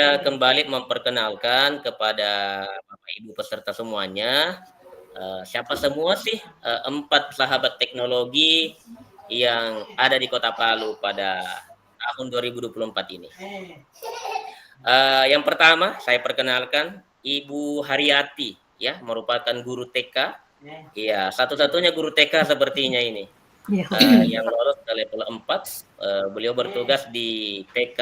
Saya kembali memperkenalkan kepada Bapak Ibu peserta semuanya, siapa semua sih 4 sahabat teknologi yang ada di Kota Palu pada tahun 2024 ini. Yang pertama saya perkenalkan Ibu Haryati ya, merupakan guru TK. Iya, satu-satunya guru TK sepertinya ini. Yang lolos ke level 4, beliau bertugas di TK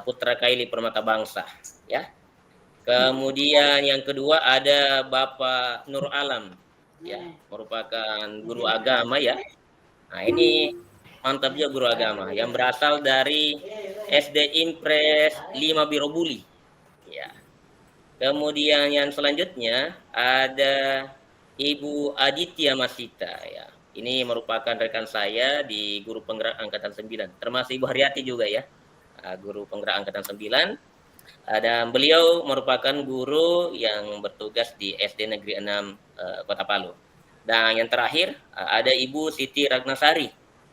Putra Kaili Permata Bangsa ya. Kemudian yang kedua ada Bapak Nur Alam ya, merupakan guru agama ya. Nah, ini mantap juga guru agama yang berasal dari SD Impres 5 Birobuli ya. Kemudian yang selanjutnya ada Ibu Aditya Masita ya. Ini merupakan rekan saya di guru penggerak angkatan 9, termasuk Ibu Haryati juga ya. Guru penggerak angkatan 9. Dan beliau merupakan guru yang bertugas di SD Negeri 6 Kota Palu. Dan yang terakhir ada Ibu Siti Ragnasari,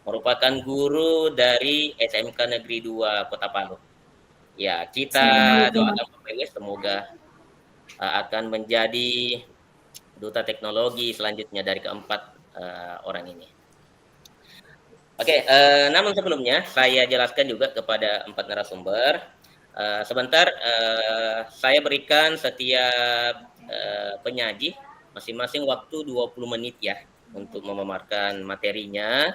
merupakan guru dari SMK Negeri 2 Kota Palu. Ya, kita doakan Bapak Ibu semoga akan menjadi duta teknologi selanjutnya dari keempat orang ini. Oke, namun sebelumnya saya jelaskan juga kepada 4 narasumber. Sebentar, saya berikan setiap penyaji masing-masing waktu 20 menit ya untuk memaparkan materinya.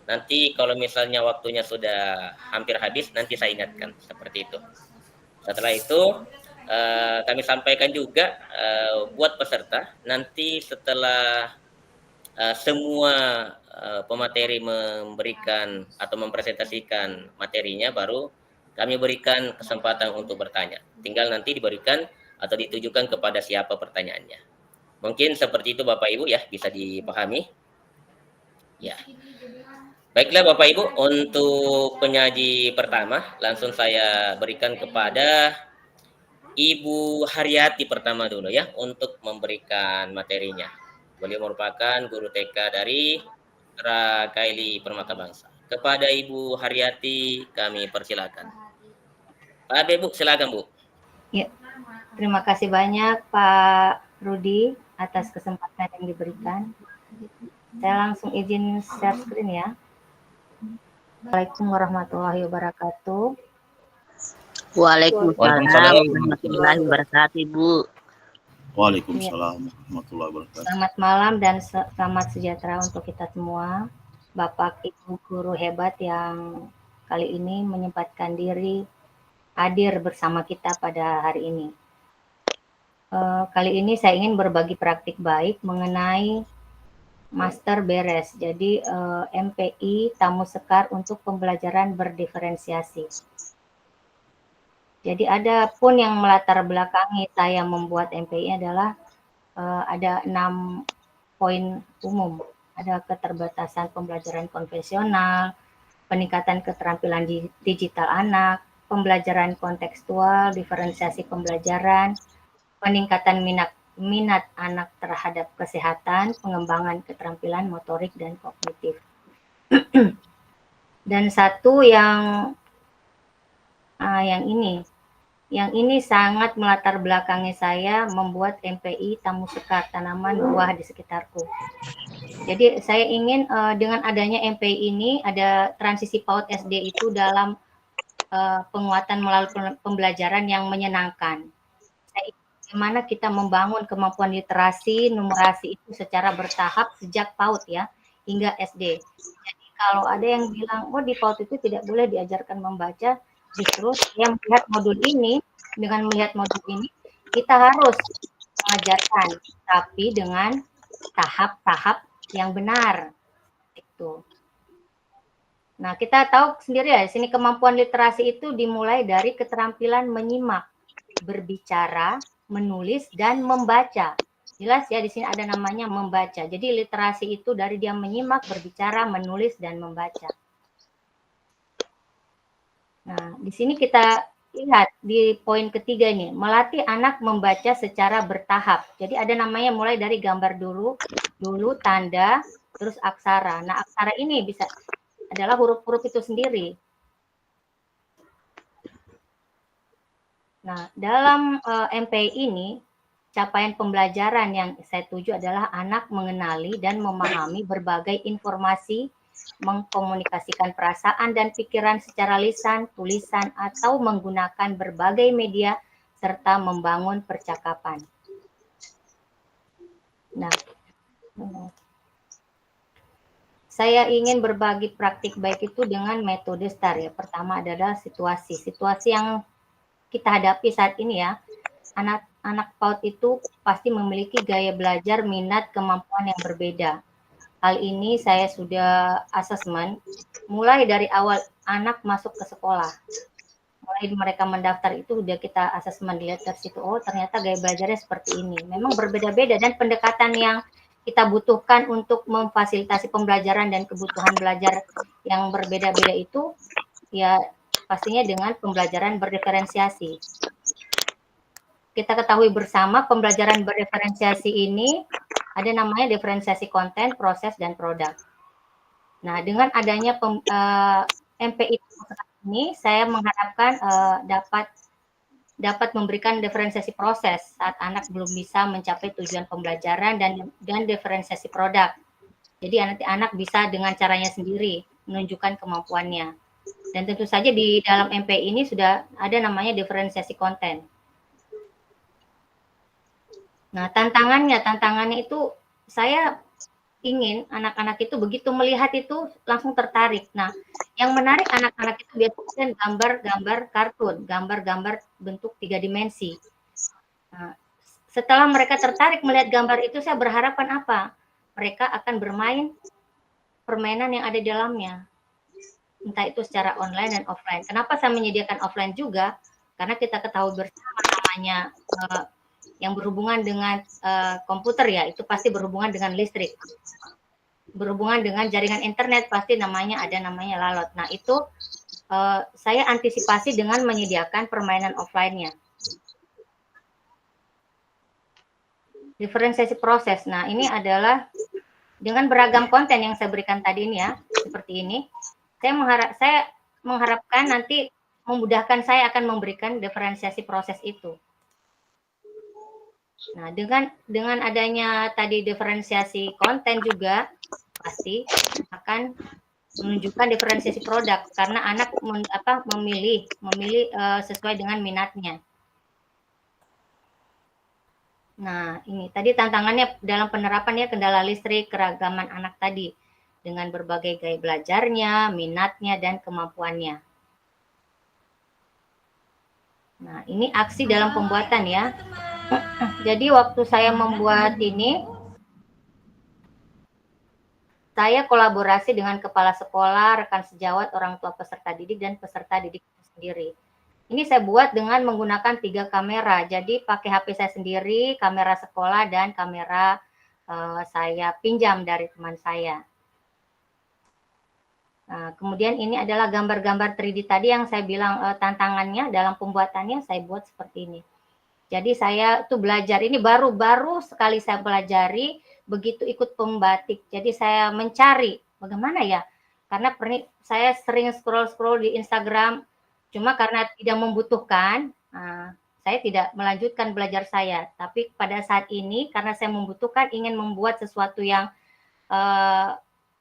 Nanti kalau misalnya waktunya sudah hampir habis, nanti saya ingatkan seperti itu. Setelah itu kami sampaikan juga buat peserta, nanti setelah semua pemateri memberikan atau mempresentasikan materinya, baru kami berikan kesempatan untuk bertanya. Tinggal nanti diberikan atau ditujukan kepada siapa pertanyaannya. Mungkin seperti itu Bapak Ibu ya, bisa dipahami. Ya. Baiklah Bapak Ibu, untuk penyaji pertama langsung saya berikan kepada Ibu Haryati pertama dulu ya untuk memberikan materinya. Beliau merupakan guru TK dari Putra Kaili Permata Bangsa. Kepada Ibu Haryati kami persilakan. Pak Bu, silakan Bu. Ya, terima kasih banyak Pak Rudi atas kesempatan yang diberikan. Saya langsung izin share screen ya. Assalamualaikum warahmatullahi wabarakatuh. Waalaikumsalam warahmatullahi wabarakatuh, Ibu. Waalaikumsalam warahmatullahi wabarakatuh. Selamat malam dan selamat sejahtera untuk kita semua. Bapak Ibu guru hebat yang kali ini menyempatkan diri hadir bersama kita pada hari ini. Kali ini saya ingin berbagi praktik baik mengenai master beres. Jadi MPI Tamu Sekar untuk pembelajaran berdiferensiasi. Jadi ada pun yang melatar belakangi saya membuat MPI adalah ada 6 poin umum. Ada keterbatasan pembelajaran konvensional, peningkatan keterampilan digital anak, pembelajaran kontekstual, diferensiasi pembelajaran, peningkatan minat anak terhadap kesehatan, pengembangan keterampilan motorik dan kognitif. Dan satu yang ini sangat melatar belakangi saya membuat MPI Tamu Sekar, tanaman buah di sekitarku. Jadi saya ingin dengan adanya MPI ini ada transisi PAUD SD itu dalam penguatan melalui pembelajaran yang menyenangkan. Bagaimana kita membangun kemampuan literasi, numerasi itu secara bertahap sejak PAUD ya, hingga SD. Jadi kalau ada yang bilang, oh di PAUD itu tidak boleh diajarkan membaca, justru yang melihat modul ini, dengan melihat modul ini, kita harus mengajarkan, tapi dengan tahap-tahap yang benar. Itu. Nah, kita tahu sendiri ya, di sini kemampuan literasi itu dimulai dari keterampilan menyimak, berbicara, menulis, dan membaca. Jelas ya, di sini ada namanya membaca. Jadi literasi itu dari dia menyimak, berbicara, menulis, dan membaca. Nah, di sini kita lihat di poin ketiga ini, melatih anak membaca secara bertahap. Jadi ada namanya mulai dari gambar dulu, tanda, terus aksara. Nah, aksara ini bisa adalah huruf-huruf itu sendiri. Nah, dalam MPI ini, capaian pembelajaran yang saya tuju adalah anak mengenali dan memahami berbagai informasi, mengkomunikasikan perasaan dan pikiran secara lisan, tulisan, atau menggunakan berbagai media, serta membangun percakapan. Nah, saya ingin berbagi praktik baik itu dengan metode STAR ya. Pertama adalah situasi yang kita hadapi saat ini ya. Anak PAUD itu pasti memiliki gaya belajar, minat, kemampuan yang berbeda. Hal ini saya sudah asesmen mulai dari awal anak masuk ke sekolah. Mulai mereka mendaftar itu sudah kita asesmen, dilihat dari situ, oh ternyata gaya belajarnya seperti ini. Memang berbeda-beda dan pendekatan yang kita butuhkan untuk memfasilitasi pembelajaran dan kebutuhan belajar yang berbeda-beda itu ya pastinya dengan pembelajaran berdiferensiasi. Kita ketahui bersama pembelajaran berdiferensiasi ini ada namanya diferensiasi konten, proses, dan produk. Nah, dengan adanya MPI ini, saya mengharapkan dapat memberikan diferensiasi proses saat anak belum bisa mencapai tujuan pembelajaran dan diferensiasi produk. Jadi nanti anak bisa dengan caranya sendiri menunjukkan kemampuannya. Dan tentu saja di dalam MPI ini sudah ada namanya diferensiasi konten. Nah, tantangannya itu saya ingin anak-anak itu begitu melihat itu langsung tertarik. Nah, yang menarik anak-anak itu biasanya gambar-gambar kartun, gambar-gambar bentuk 3 dimensi. Nah, setelah mereka tertarik melihat gambar itu, saya berharapan apa? Mereka akan bermain permainan yang ada di dalamnya. Entah itu secara online dan offline. Kenapa saya menyediakan offline juga? Karena kita ketahui bersama namanya yang berhubungan dengan komputer ya, itu pasti berhubungan dengan listrik. Berhubungan dengan jaringan internet pasti ada namanya lalot. Nah, itu saya antisipasi dengan menyediakan permainan offline-nya. Diferensiasi proses. Nah, ini adalah dengan beragam konten yang saya berikan tadi ini ya, seperti ini. Saya mengharapkan nanti memudahkan saya akan memberikan diferensiasi proses itu. Nah, dengan adanya tadi diferensiasi konten juga pasti akan menunjukkan diferensiasi produk karena anak memilih sesuai dengan minatnya. Nah, ini tadi tantangannya dalam penerapannya kendala listrik, keragaman anak tadi dengan berbagai gaya belajarnya, minatnya, dan kemampuannya. Nah, ini aksi dalam pembuatan ya. Jadi waktu saya membuat ini, saya kolaborasi dengan kepala sekolah, rekan sejawat, orang tua peserta didik, dan peserta didik sendiri. Ini saya buat dengan menggunakan 3 kamera. Jadi pakai HP saya sendiri, kamera sekolah, dan kamera saya pinjam dari teman saya. Nah, kemudian ini adalah gambar-gambar 3D tadi yang saya bilang tantangannya dalam pembuatannya saya buat seperti ini. Jadi saya tuh belajar, ini baru sekali saya pelajari begitu ikut pembatik. Jadi saya mencari bagaimana ya, karena saya sering scroll di Instagram, cuma karena tidak membutuhkan, saya tidak melanjutkan belajar saya. Tapi pada saat ini karena saya membutuhkan, ingin membuat sesuatu yang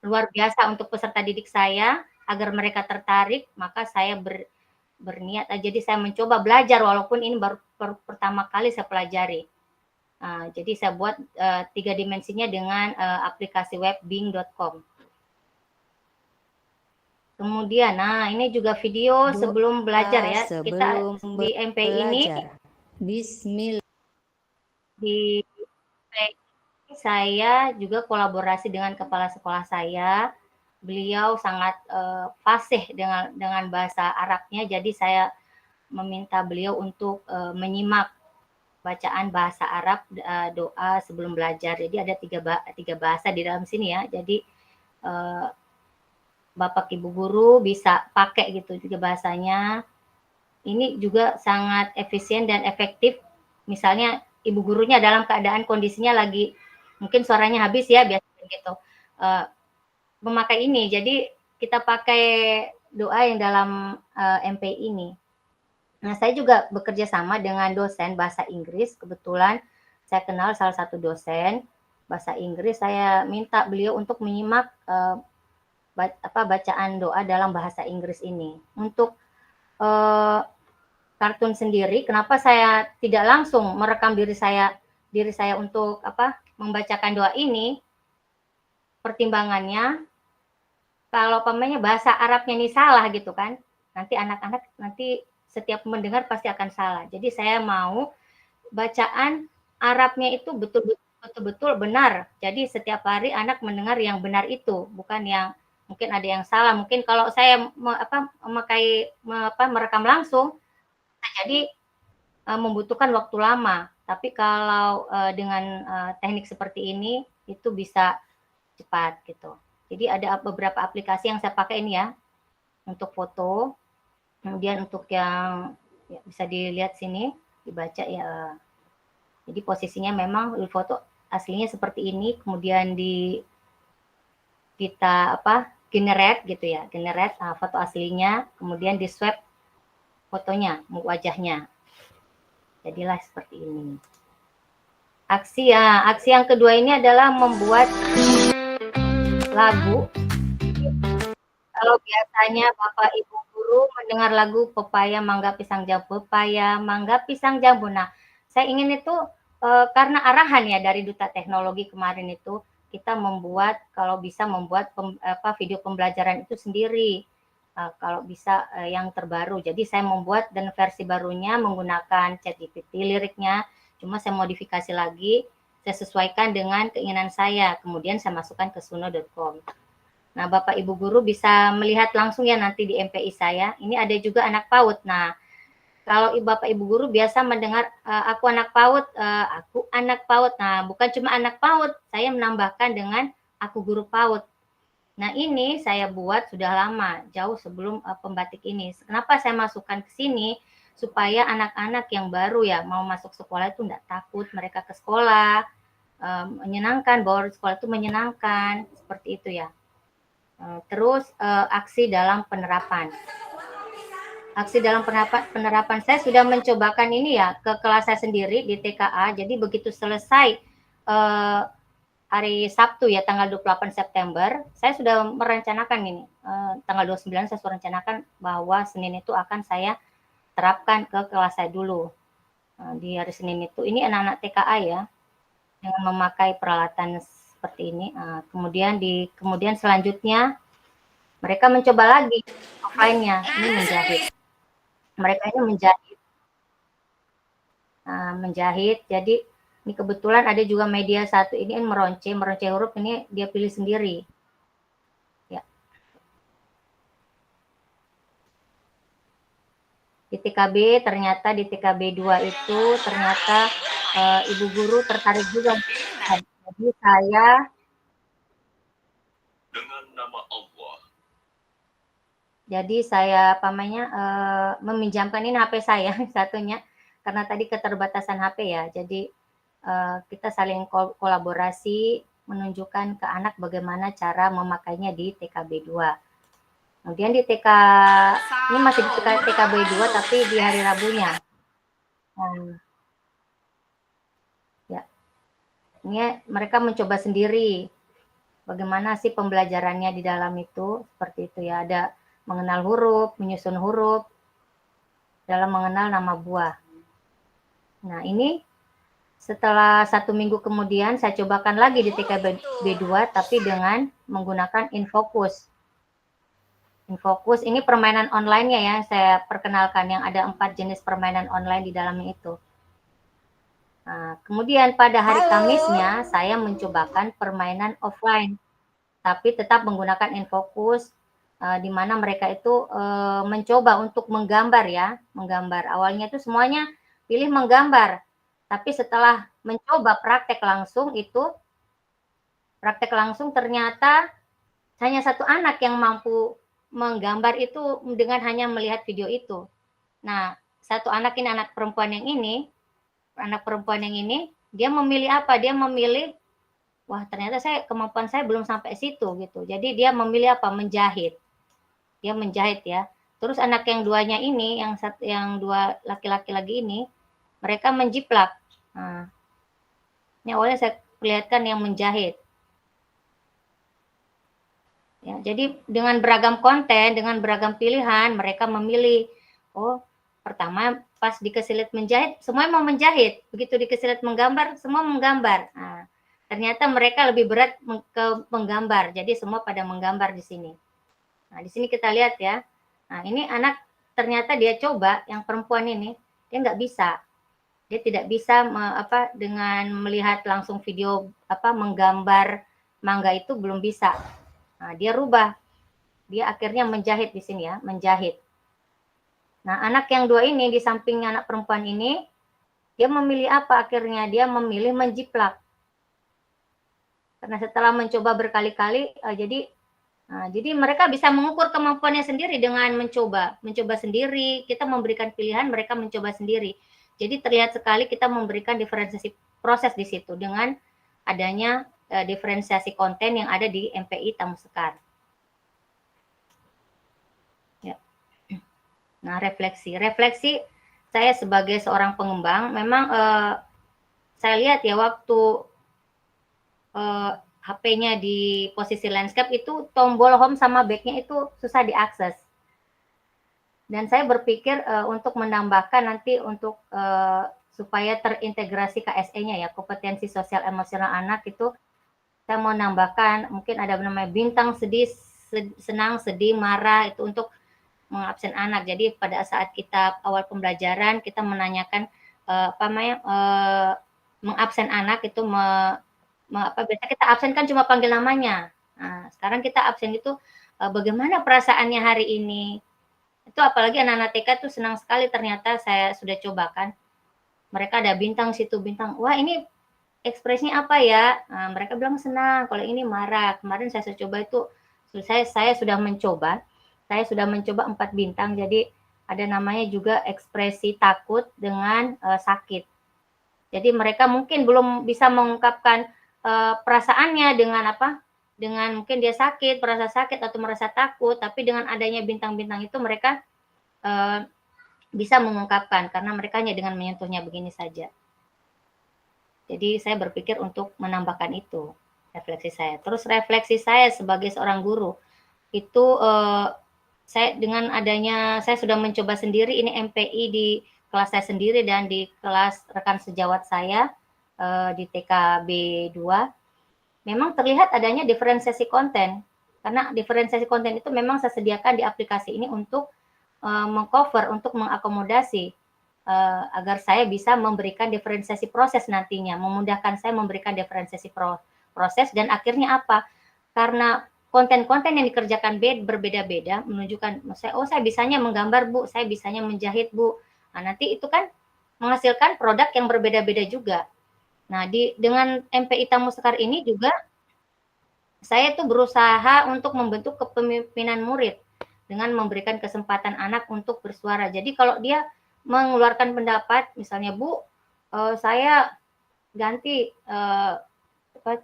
luar biasa untuk peserta didik saya, agar mereka tertarik, maka saya berniat, jadi saya mencoba belajar walaupun ini baru pertama kali saya pelajari. Jadi saya buat 3 dimensinya dengan aplikasi web bing.com. Kemudian, nah ini juga video sebelum belajar ya. Kita di MPI ini, Bismillah. Di MPI saya juga kolaborasi dengan kepala sekolah saya. Beliau sangat fasih dengan bahasa Arabnya, jadi saya meminta beliau untuk menyimak bacaan bahasa Arab doa sebelum belajar. Jadi ada 3 bahasa di dalam sini ya. Jadi Bapak Ibu guru bisa pakai gitu juga bahasanya. Ini juga sangat efisien dan efektif. Misalnya ibu gurunya dalam keadaan kondisinya lagi mungkin suaranya habis ya, biasanya gitu. Memakai ini, jadi kita pakai doa yang dalam MPI ini. Nah, saya juga bekerja sama dengan dosen bahasa Inggris. Kebetulan saya kenal salah satu dosen bahasa Inggris. Saya minta beliau untuk menyimak bacaan doa dalam bahasa Inggris ini. Untuk kartun sendiri, kenapa saya tidak langsung merekam diri saya untuk membacakan doa ini? Pertimbangannya, kalau pamannya bahasa Arabnya ini salah gitu kan, nanti anak-anak setiap mendengar pasti akan salah. Jadi saya mau bacaan Arabnya itu betul-betul benar. Jadi setiap hari anak mendengar yang benar itu, bukan yang mungkin ada yang salah. Mungkin kalau saya merekam langsung, jadi membutuhkan waktu lama. Tapi kalau dengan teknik seperti ini itu bisa cepat gitu. Jadi ada beberapa aplikasi yang saya pakai ini ya untuk foto. Kemudian untuk yang bisa dilihat sini, dibaca ya. Jadi posisinya memang di foto aslinya seperti ini, kemudian kita generate gitu ya, generate foto aslinya, kemudian di swap fotonya, wajahnya. Jadilah seperti ini. Aksi yang kedua ini adalah membuat lagu. Kalau biasanya Bapak Ibu guru mendengar lagu pepaya, mangga, pisang, jambu, pepaya, mangga, pisang, jambu. Nah, saya ingin itu karena arahan ya dari Duta Teknologi kemarin itu, kita membuat, kalau bisa membuat video pembelajaran itu sendiri. Kalau bisa yang terbaru. Jadi saya membuat dan versi barunya menggunakan ChatGPT liriknya, cuma saya modifikasi lagi, saya sesuaikan dengan keinginan saya, kemudian saya masukkan ke suno.com. Nah, Bapak Ibu guru bisa melihat langsung ya nanti di MPI saya. Ini ada juga anak PAUD. Nah, kalau Bapak Ibu guru biasa mendengar aku anak PAUD, aku anak PAUD. Nah, bukan cuma anak PAUD, saya menambahkan dengan aku guru PAUD. Nah, ini saya buat sudah lama, jauh sebelum pembatik ini. Kenapa saya masukkan ke sini? Supaya anak-anak yang baru ya mau masuk sekolah itu enggak takut, mereka ke sekolah menyenangkan, bahwa sekolah itu menyenangkan, seperti itu ya. Terus aksi dalam penerapan. Aksi dalam penerapan saya sudah mencobakan ini ya ke kelas saya sendiri di TKA. Jadi begitu selesai hari Sabtu ya tanggal 28 September, saya sudah merencanakan ini. Tanggal 29 saya sudah merencanakan bahwa Senin itu akan saya terapkan ke kelas saya dulu. Di hari Senin itu, ini anak-anak TKA ya, dengan memakai peralatan seperti ini. Kemudian selanjutnya mereka mencoba lagi offline-nya, ini menjahit. Mereka ini menjahit. Jadi ini kebetulan ada juga media satu ini meronce huruf, ini dia pilih sendiri. Ya. Di TKB ternyata di TKB 2 itu ternyata ibu guru tertarik juga. Jadi saya dengan nama Allah. Jadi saya meminjamkan ini HP saya satunya karena tadi keterbatasan HP ya. Jadi kita saling kolaborasi menunjukkan ke anak bagaimana cara memakainya di TKB 2. Kemudian di ini masih di TKB 2 tapi di hari Rabunya. Ya. Ini mereka mencoba sendiri bagaimana sih pembelajarannya di dalam itu, seperti itu ya. Ada mengenal huruf, menyusun huruf, dalam mengenal nama buah. Nah, ini setelah 1 minggu kemudian saya cobakan lagi di TKB 2 tapi dengan menggunakan Infocus. Infocus ini permainan online-nya ya, saya perkenalkan yang ada 4 jenis permainan online di dalamnya itu. Nah, kemudian pada hari Kamisnya saya mencobakan permainan offline, tapi tetap menggunakan Infocus, di mana mereka itu mencoba untuk menggambar ya, menggambar. Awalnya itu semuanya pilih menggambar, tapi setelah mencoba praktek langsung ternyata hanya 1 anak yang mampu menggambar itu dengan hanya melihat video itu. Nah, 1 anak ini, anak perempuan yang ini, dia memilih apa? Dia memilih, wah ternyata kemampuan saya belum sampai situ gitu. Jadi dia memilih apa? Menjahit. Dia menjahit ya. Terus anak yang duanya ini, yang dua laki-laki lagi ini, mereka menjiplak. Nah, ini awalnya saya perlihatkan yang menjahit. Ya, jadi dengan beragam konten, dengan beragam pilihan, mereka memilih. Oh, pertama pas dikesilit menjahit, semuanya mau menjahit. Begitu dikesilit menggambar, semua menggambar. Nah, ternyata mereka lebih berat ke menggambar. Jadi semua pada menggambar di sini. Nah, di sini kita lihat ya. Nah, ini anak ternyata dia coba, yang perempuan ini, dia nggak bisa. Dia tidak bisa dengan melihat langsung video menggambar mangga itu belum bisa. Nah, dia rubah. Dia akhirnya menjahit di sini ya, menjahit. Nah, anak yang dua ini di samping anak perempuan ini, dia memilih apa akhirnya? Dia memilih menjiplak. Karena setelah mencoba berkali-kali, jadi mereka bisa mengukur kemampuannya sendiri dengan mencoba sendiri. Kita memberikan pilihan, mereka mencoba sendiri. Jadi terlihat sekali kita memberikan diferensiasi proses di situ dengan adanya diferensiasi konten yang ada di MPI Tamu Sekar. Ya. Nah, refleksi saya sebagai seorang pengembang, memang saya lihat ya waktu HP-nya di posisi landscape itu tombol home sama back-nya itu susah diakses. Dan saya berpikir untuk menambahkan nanti untuk supaya terintegrasi KSE-nya ya, kompetensi sosial emosional anak itu, saya mau nambahkan mungkin ada namanya bintang sedih, senang, sedih, marah, itu untuk mengabsen anak. Jadi pada saat kita awal pembelajaran kita menanyakan mengabsen anak itu biasa kita absen kan cuma panggil namanya. Nah, sekarang kita absen itu bagaimana perasaannya hari ini. Itu apalagi anak-anak TK tuh senang sekali, ternyata saya sudah cobakan. Mereka ada bintang situ, bintang. Wah, ini ekspresinya apa ya? Nah, mereka bilang senang, kalau ini marah. Kemarin saya coba itu, saya sudah mencoba. Saya sudah mencoba 4 bintang, jadi ada namanya juga ekspresi takut dengan sakit. Jadi mereka mungkin belum bisa mengungkapkan perasaannya dengan dengan mungkin dia sakit, merasa sakit atau merasa takut, tapi dengan adanya bintang-bintang itu mereka bisa mengungkapkan karena mereka hanya dengan menyentuhnya begini saja. Jadi saya berpikir untuk menambahkan itu refleksi saya. Terus refleksi saya sebagai seorang guru itu saya dengan adanya saya sudah mencoba sendiri ini MPI di kelas saya sendiri dan di kelas rekan sejawat saya di TKB 2, memang terlihat adanya diferensiasi konten. Karena diferensiasi konten itu memang saya sediakan di aplikasi ini untuk mengcover, untuk mengakomodasi agar saya bisa memberikan diferensiasi proses nantinya, memudahkan saya memberikan diferensiasi proses, dan akhirnya apa? Karena konten-konten yang dikerjakan berbeda-beda, menunjukkan, saya bisanya menggambar Bu, saya bisanya menjahit Bu. Nah, nanti itu kan menghasilkan produk yang berbeda-beda juga. Nah, dengan MPI Tamu Sekar ini juga, saya tuh berusaha untuk membentuk kepemimpinan murid dengan memberikan kesempatan anak untuk bersuara. Jadi kalau dia mengeluarkan pendapat, misalnya Bu, saya ganti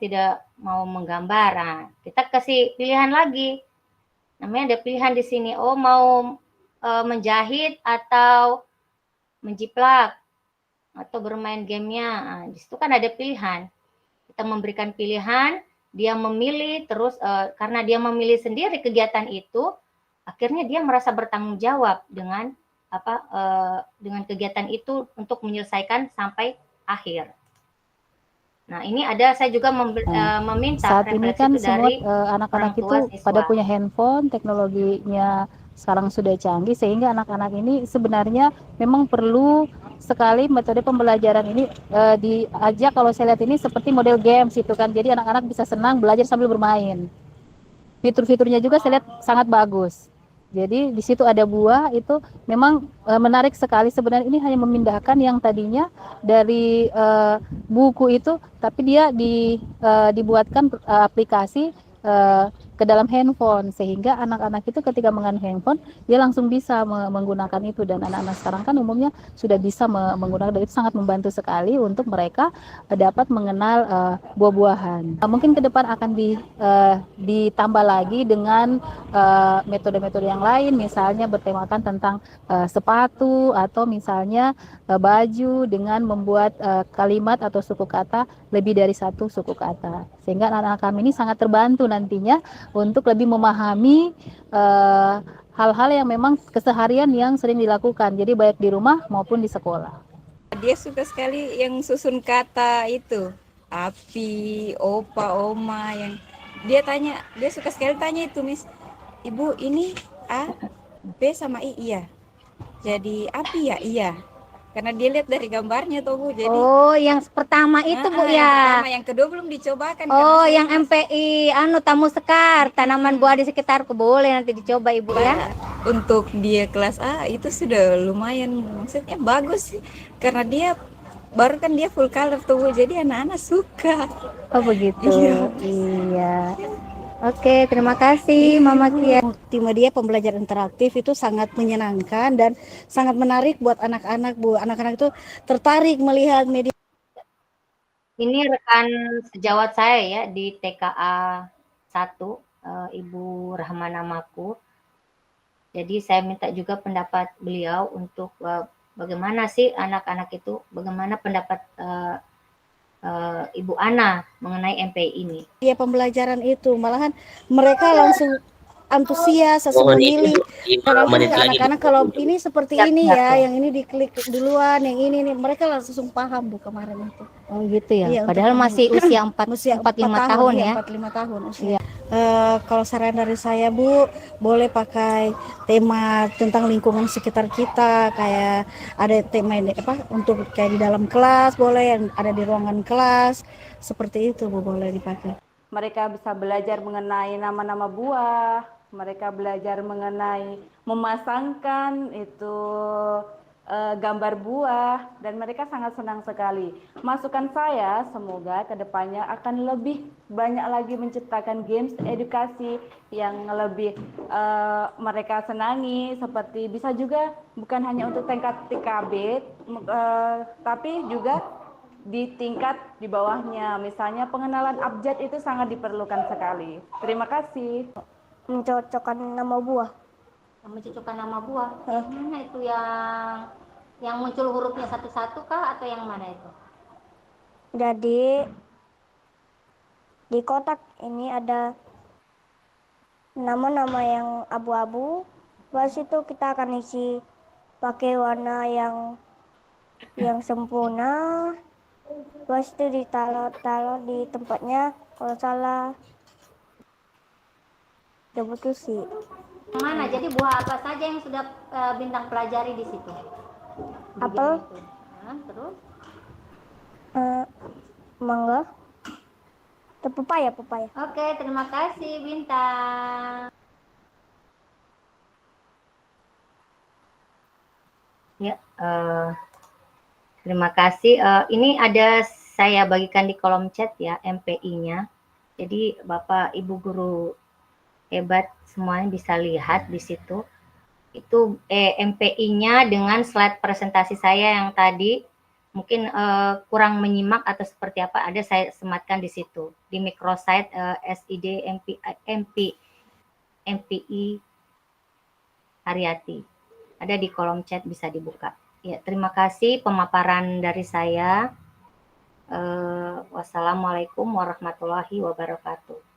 tidak mau menggambar. Nah, kita kasih pilihan lagi. Namanya ada pilihan di sini. Oh, mau menjahit atau menjiplak atau bermain gamenya. Nah, di situ kan ada pilihan. Kita memberikan pilihan, dia memilih, terus karena dia memilih sendiri kegiatan itu, akhirnya dia merasa bertanggung jawab dengan dengan kegiatan itu untuk menyelesaikan sampai akhir. Nah, ini saya juga meminta saat ini kan semua anak-anak itu siswa pada punya handphone, teknologinya sekarang sudah canggih, sehingga anak-anak ini sebenarnya memang perlu sekali metode pembelajaran ini diajak, kalau saya lihat ini seperti model games itu kan, jadi anak-anak bisa senang belajar sambil bermain. Fitur-fiturnya juga saya lihat sangat bagus. Jadi di situ ada buah, itu memang menarik sekali. Sebenarnya ini hanya memindahkan yang tadinya dari buku itu, tapi dia dibuatkan aplikasi ke dalam handphone, sehingga anak-anak itu ketika menggunakan handphone dia langsung bisa menggunakan itu. Dan anak-anak sekarang kan umumnya sudah bisa menggunakan, dan itu sangat membantu sekali untuk mereka dapat mengenal buah-buahan. Mungkin ke depan akan ditambah lagi dengan metode-metode yang lain, misalnya bertemakan tentang sepatu, atau misalnya baju dengan membuat kalimat atau suku kata lebih dari satu suku kata, sehingga anak-anak kami ini sangat terbantu nantinya untuk lebih memahami hal-hal yang memang keseharian yang sering dilakukan, jadi baik di rumah maupun di sekolah. Dia suka sekali yang susun kata itu, api, opa, oma, yang dia suka sekali tanya itu, Miss, Ibu ini A, B sama I, iya. Jadi api ya, iya. Karena dia lihat dari gambarnya tuh Bu. Jadi yang pertama itu Bu yang ya. pertama, yang kedua belum dicobakan. Yang MPI tamu sekar, tanaman buah di sekitarku, boleh nanti dicoba Ibu ya. Untuk dia kelas A itu sudah lumayan, maksudnya bagus sih. Karena dia baru kan dia full color tuh Bu. Jadi anak-anak suka. Oh begitu. Iya. Oke, terima kasih Mama Kia. Multimedia pembelajaran interaktif itu sangat menyenangkan dan sangat menarik buat anak-anak, Bu. Anak-anak itu tertarik melihat media. Ini rekan sejawat saya ya di TKA 1, Ibu Rahmana Maku. Jadi saya minta juga pendapat beliau untuk bagaimana sih anak-anak itu, bagaimana pendapat Ibu Ana mengenai MPI ini. Ya, pembelajaran itu malahan mereka langsung antusias, langsung memilih. Dan anak-anak kalau ini seperti ini ya, yang ini diklik duluan, yang ini nih, mereka langsung paham Bu kemarin itu. Oh gitu ya. Iya, Padahal masih usia 45 tahun ya. 45 tahun usia. Kalau saran dari saya Bu, boleh pakai tema tentang lingkungan sekitar kita, kayak ada tema ini untuk kayak di dalam kelas, boleh yang ada di ruangan kelas, seperti itu Bu, boleh dipakai. Mereka bisa belajar mengenai nama-nama buah, mereka belajar mengenai memasangkan itu gambar buah, dan mereka sangat senang sekali. Masukan saya semoga kedepannya akan lebih banyak lagi menciptakan games edukasi yang lebih mereka senangi, seperti bisa juga bukan hanya untuk tingkat TKB, tapi juga di tingkat di bawahnya, misalnya pengenalan abjad itu sangat diperlukan sekali. Terima kasih. Mencocokkan nama buah. Mencocokkan nama buah. Mana itu yang muncul hurufnya satu-satu kah atau yang mana itu? Jadi di kotak ini ada nama-nama yang abu-abu. Pas itu kita akan isi pakai warna yang sempurna. Pas itu ditaruh di tempatnya. Kalau salah coba sih. Yang mana? Jadi buah apa saja yang sudah Bintang pelajari di situ? Apel. Terus? Mangga. Pepaya. Oke, terima kasih Bintang. Ya, terima kasih. Ini ada saya bagikan di kolom chat ya MPI-nya. Jadi Bapak Ibu guru hebat semuanya bisa lihat di situ. Itu MPI-nya dengan slide presentasi saya yang tadi mungkin kurang menyimak atau seperti apa, ada saya sematkan di situ di microsite SID MPI Haryati, ada di kolom chat, bisa dibuka ya. Terima kasih pemaparan dari saya. Wassalamualaikum warahmatullahi wabarakatuh.